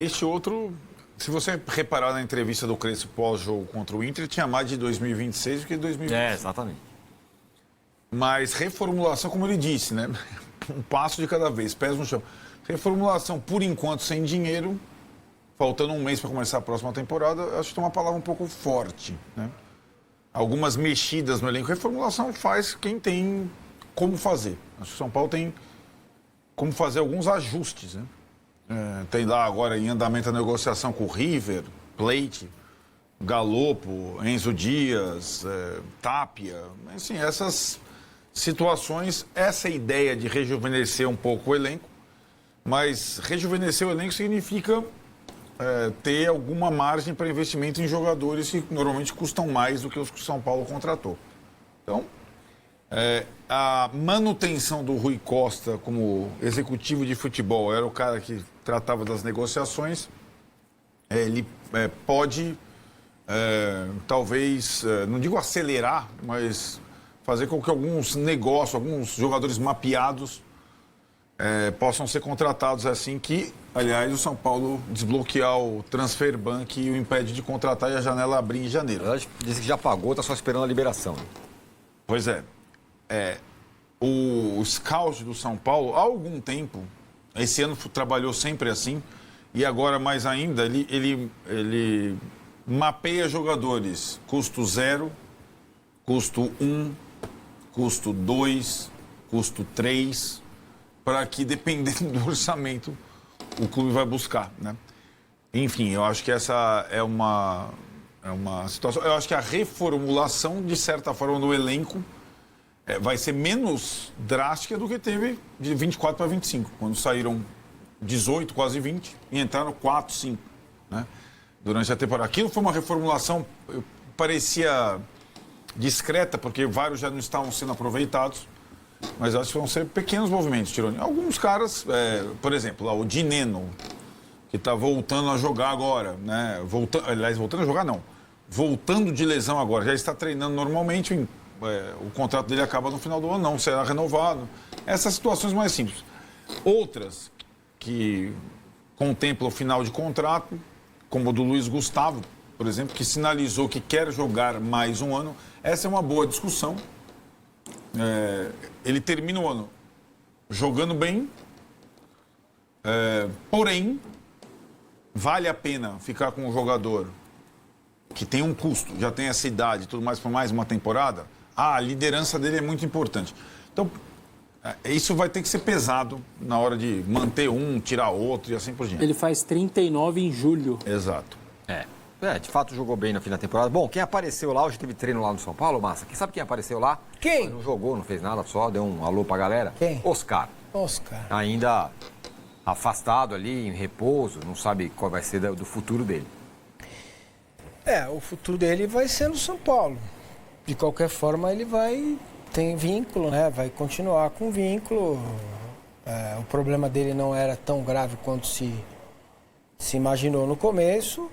Este outro, se você reparar na entrevista do Crespo pós-jogo contra o Inter, tinha mais de 2026 do que 2025. Exatamente. Mas reformulação, como ele disse, né? Um passo de cada vez, pés no chão. Reformulação, por enquanto, sem dinheiro, faltando um mês para começar a próxima temporada, acho que é uma palavra um pouco forte, né? Algumas mexidas no elenco. Reformulação faz quem tem como fazer. Acho que o São Paulo tem como fazer alguns ajustes, né? Tem lá agora em andamento a negociação com o River, Plate, Galopo, Enzo Dias, Tapia. Assim, essas situações, essa ideia de rejuvenescer um pouco o elenco, mas rejuvenescer o elenco significa ter alguma margem para investimento em jogadores que normalmente custam mais do que os que o São Paulo contratou. Então, a manutenção do Rui Costa como executivo de futebol, era o cara que tratava das negociações, ele pode, talvez, não digo acelerar, mas fazer com que alguns negócios, alguns jogadores mapeados possam ser contratados assim que, aliás, o São Paulo desbloquear o transfer ban que o impede de contratar e a janela abrir em janeiro. Disse que já pagou, está só esperando a liberação. Pois é. O scout do São Paulo, há algum tempo, esse ano trabalhou sempre assim, e agora mais ainda, ele mapeia jogadores custo 0, custo 1, custo 2, custo 3, para que, dependendo do orçamento, o clube vai buscar, né? Enfim, eu acho que essa é uma situação. Eu acho que a reformulação, de certa forma, no elenco vai ser menos drástica do que teve de 24 para 25, quando saíram 18, quase 20, e entraram 4, 5, né? Durante a temporada. Aquilo foi uma reformulação, parecia discreta, porque vários já não estavam sendo aproveitados, mas acho que vão ser pequenos movimentos, Tironi. Alguns caras, por exemplo, lá, o Dineno, que está voltando a jogar agora, né? Voltando a jogar não, voltando de lesão agora, já está treinando normalmente, o contrato dele acaba no final do ano, não será renovado. Essas situações mais simples. Outras que contemplam o final de contrato, como o do Luiz Gustavo, por exemplo, que sinalizou que quer jogar mais um ano. Essa é uma boa discussão. Ele termina o ano jogando bem, porém, vale a pena ficar com um jogador que tem um custo, já tem essa idade e tudo mais, por mais uma temporada. A liderança dele é muito importante. Então, isso vai ter que ser pesado na hora de manter um, tirar outro e assim por diante. Ele faz 39 em julho. Exato. De fato jogou bem no fim da temporada. Bom, quem apareceu lá, hoje teve treino lá no São Paulo, Massa. Quem sabe quem apareceu lá? Quem? Não jogou, não fez nada, só deu um alô pra galera. Quem? Oscar. Ainda afastado ali, em repouso, não sabe qual vai ser do futuro dele. O futuro dele vai ser no São Paulo. De qualquer forma, ele tem vínculo, né? Vai continuar com vínculo. O problema dele não era tão grave quanto se imaginou no começo.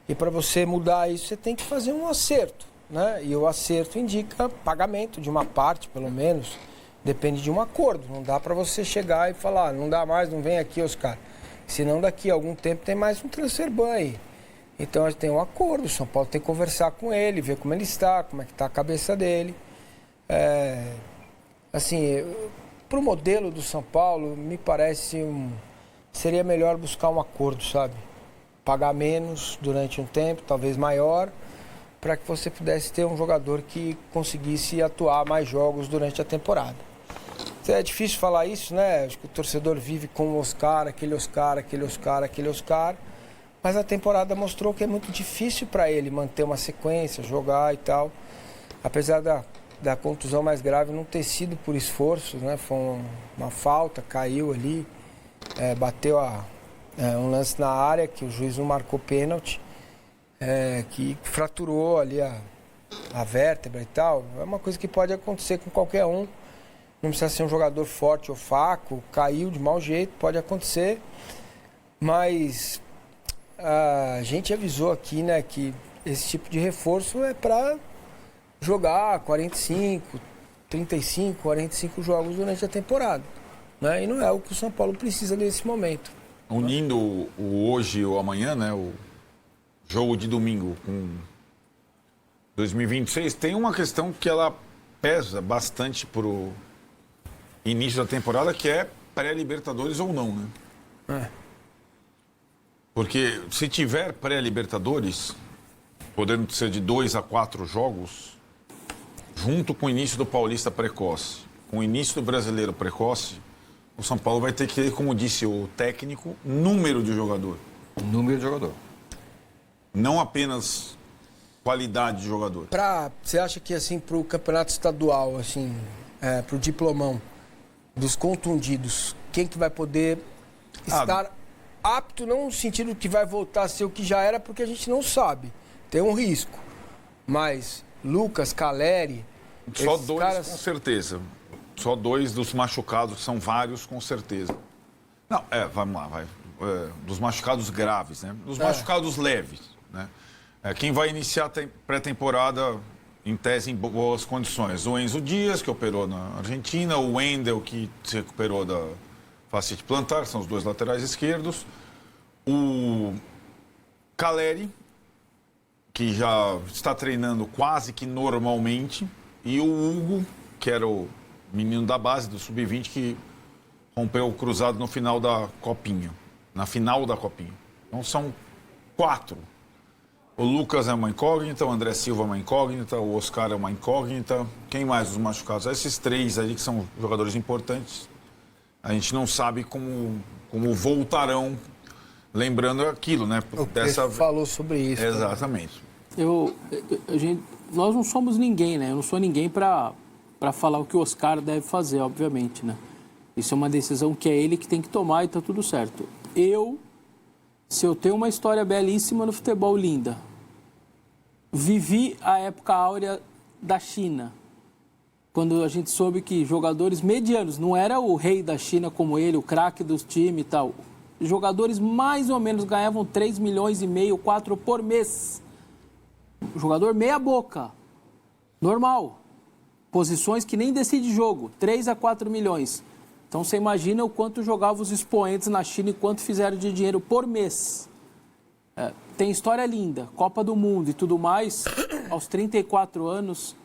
E para você mudar isso, você tem que fazer um acerto, né? E o acerto indica pagamento de uma parte, pelo menos. Depende de um acordo. Não dá para você chegar e falar, não dá mais, não vem aqui, Oscar. Senão daqui a algum tempo tem mais um transfer ban aí. Então a gente tem um acordo, o São Paulo tem que conversar com ele, ver como ele está, como é que está a cabeça dele. Para o modelo do São Paulo, me parece seria melhor buscar um acordo, sabe? Pagar menos durante um tempo, talvez maior, para que você pudesse ter um jogador que conseguisse atuar mais jogos durante a temporada. É difícil falar isso, né? Acho que o torcedor vive com o Oscar, aquele Oscar, aquele Oscar, aquele Oscar. Mas a temporada mostrou que é muito difícil para ele manter uma sequência, jogar e tal. Apesar da contusão mais grave não ter sido por esforços, né? Foi uma falta, caiu ali, bateu um lance na área que o juiz não marcou pênalti, que fraturou ali a vértebra e tal. É uma coisa que pode acontecer com qualquer um. Não precisa ser um jogador forte ou fraco, caiu de mau jeito, pode acontecer. Mas a gente avisou aqui, né, que esse tipo de reforço é para jogar 45, 35, 45 jogos durante a temporada, né? E não é o que o São Paulo precisa nesse momento. unindo o hoje e o amanhã, né? O jogo de domingo com 2026, tem uma questão que ela pesa bastante pro início da temporada, que é pré-Libertadores ou não, né? Porque se tiver pré-Libertadores, podendo ser de 2 a 4 jogos, junto com o início do Paulista precoce, com o início do Brasileiro precoce, o São Paulo vai ter que ter, como disse o técnico, número de jogador. Número de jogador. Não apenas qualidade de jogador. Você acha que, assim, para o campeonato estadual, assim, para o diplomão dos contundidos, quem que vai poder estar apto, não no sentido que vai voltar a ser o que já era, porque a gente não sabe. Tem um risco. Mas Lucas, Caleri... Só dois, com certeza. Só 2 dos machucados, são vários, com certeza. Não, vamos lá, vai. Dos machucados graves, né? Dos machucados leves, né? Quem vai iniciar a pré-temporada, em tese, em boas condições? O Enzo Dias, que operou na Argentina, o Wendel, que se recuperou da fascite plantar, são os 2 laterais esquerdos. O Caleri, que já está treinando quase que normalmente. E o Hugo, que era o menino da base, do Sub-20, que rompeu o cruzado no final da Copinha. Na final da Copinha. Então são 4. O Lucas é uma incógnita, o André Silva é uma incógnita, o Oscar é uma incógnita. Quem mais os machucados? Esses 3 aí que são jogadores importantes. A gente não sabe como voltarão, lembrando aquilo, né? O falou sobre isso. Exatamente. Nós não somos ninguém, né? Eu não sou ninguém para falar o que o Oscar deve fazer, obviamente, né? Isso é uma decisão que é ele que tem que tomar e tá tudo certo. Se eu tenho uma história belíssima no futebol, linda, vivi a época áurea da China, quando a gente soube que jogadores medianos, não era o rei da China como ele, o craque dos times e tal, jogadores mais ou menos ganhavam 3,5 milhões, 4 por mês. Jogador meia boca, normal, posições que nem decide jogo, 3 a 4 milhões. Então você imagina o quanto jogavam os expoentes na China e quanto fizeram de dinheiro por mês. Tem história linda, Copa do Mundo e tudo mais. Aos 34 anos,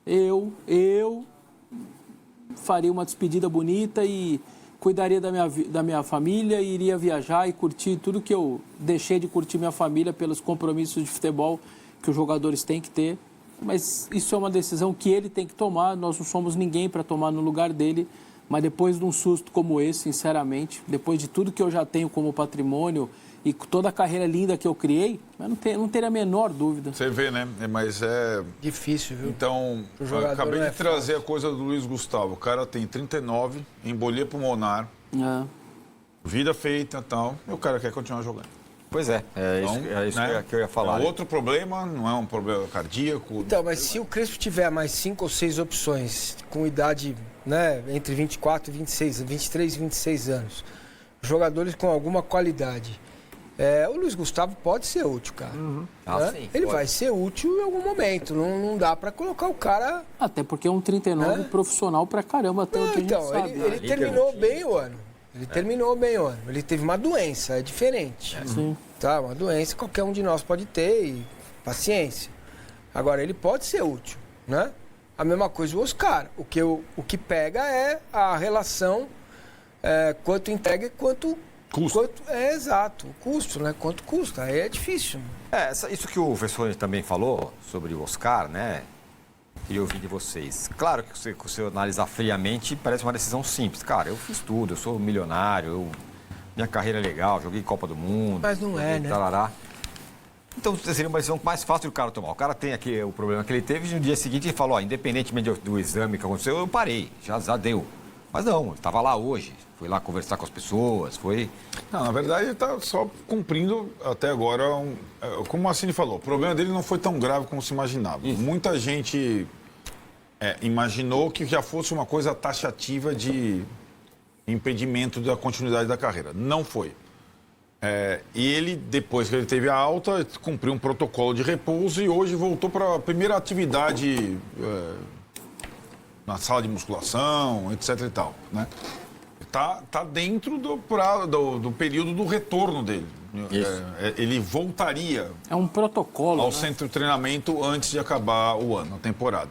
eu faria uma despedida bonita e cuidaria da minha família e iria viajar e curtir tudo que eu deixei de curtir minha família pelos compromissos de futebol que os jogadores têm que ter. Mas isso é uma decisão que ele tem que tomar, nós não somos ninguém para tomar no lugar dele. Mas depois de um susto como esse, sinceramente, depois de tudo que eu já tenho como patrimônio e toda a carreira linda que eu criei, eu não teria a menor dúvida. Você vê, né? Mas é... difícil, viu? Então, eu acabei de trazer a coisa do Luiz Gustavo. O cara tem 39, embolia pulmonar, vida feita e tal, e o cara quer continuar jogando. Pois é, isso né? que eu ia falar. Outro problema, não é um problema cardíaco. Então, mas se o Crespo tiver mais 5 ou 6 opções, com idade, né, entre 24 e 26, 23 e 26 anos, jogadores com alguma qualidade, o Luiz Gustavo pode ser útil, cara. Sim, ele pode. vai ser útil em algum momento, não dá pra colocar o cara... Até porque é um 39 profissional pra caramba, até onde a gente sabe. Ele terminou bem o ano. Ele teve uma doença, é diferente. Sim. Tá, uma doença qualquer um de nós pode ter e paciência. Agora, ele pode ser útil, né? A mesma coisa o Oscar. O que pega é a relação quanto entrega e quanto... Custo. Exato, o custo, né? Quanto custa, aí é difícil. Isso que o Vessone também falou sobre o Oscar, né? E eu ouvi de vocês. Claro que se você analisar friamente, parece uma decisão simples. Cara, eu fiz tudo, eu sou milionário, minha carreira é legal, joguei Copa do Mundo. Mas não é, né? Tarará. Então seria uma decisão mais fácil do cara tomar. O cara tem aqui o problema que ele teve e no dia seguinte ele falou, independentemente do exame que aconteceu, eu parei, já deu. Mas não, ele estava lá hoje, foi lá conversar com as pessoas, foi... Não, na verdade ele está só cumprindo até agora, como o Massini falou, o problema dele não foi tão grave como se imaginava. Muita gente imaginou que já fosse uma coisa taxativa de impedimento da continuidade da carreira. Não foi. E ele, depois que ele teve a alta, cumpriu um protocolo de repouso e hoje voltou para a primeira atividade na sala de musculação, etc e tal, né? Tá dentro do período do retorno dele. Ele voltaria É um protocolo. ao né? centro de treinamento antes de acabar o ano, a temporada.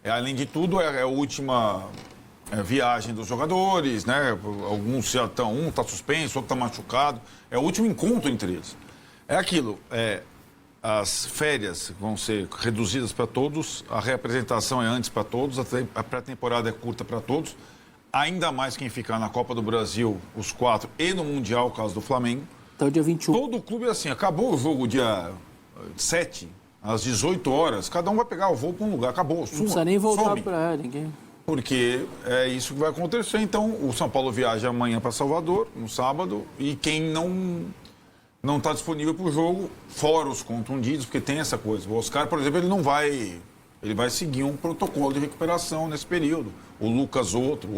Além de tudo, é a última viagem dos jogadores, né? Alguns já estão, um está suspenso, outro está machucado. É o último encontro entre eles. É aquilo, as férias vão ser reduzidas para todos, a reapresentação é antes para todos, a pré-temporada é curta para todos. Ainda mais quem ficar na Copa do Brasil, os 4, e no Mundial, caso do Flamengo. Até o dia 21. Todo clube é assim, acabou o jogo dia 7, às 18 horas, cada um vai pegar o voo para um lugar, acabou. Não precisa nem voltar some. para ninguém. Porque é isso que vai acontecer. Então, o São Paulo viaja amanhã para Salvador, no sábado, e quem não está disponível para o jogo, fora os contundidos, porque tem essa coisa. O Oscar, por exemplo, ele vai seguir um protocolo de recuperação nesse período. O Lucas outro.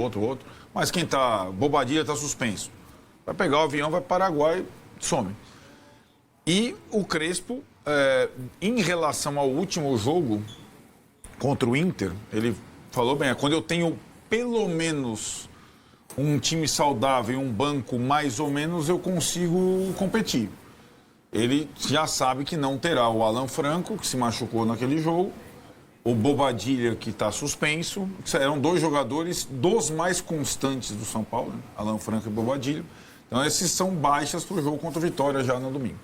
Mas quem está, Bobadilha está suspenso. Vai pegar o avião, vai para o Paraguai, some. E o Crespo, em relação ao último jogo contra o Inter, ele falou bem, quando eu tenho pelo menos um time saudável e um banco mais ou menos, eu consigo competir. Ele já sabe que não terá o Alan Franco, que se machucou naquele jogo, o Bobadilha, que está suspenso. Eram 2 jogadores dos mais constantes do São Paulo, né? Alan Franco e Bobadilha. Então, esses são baixas para o jogo contra o Vitória já no domingo.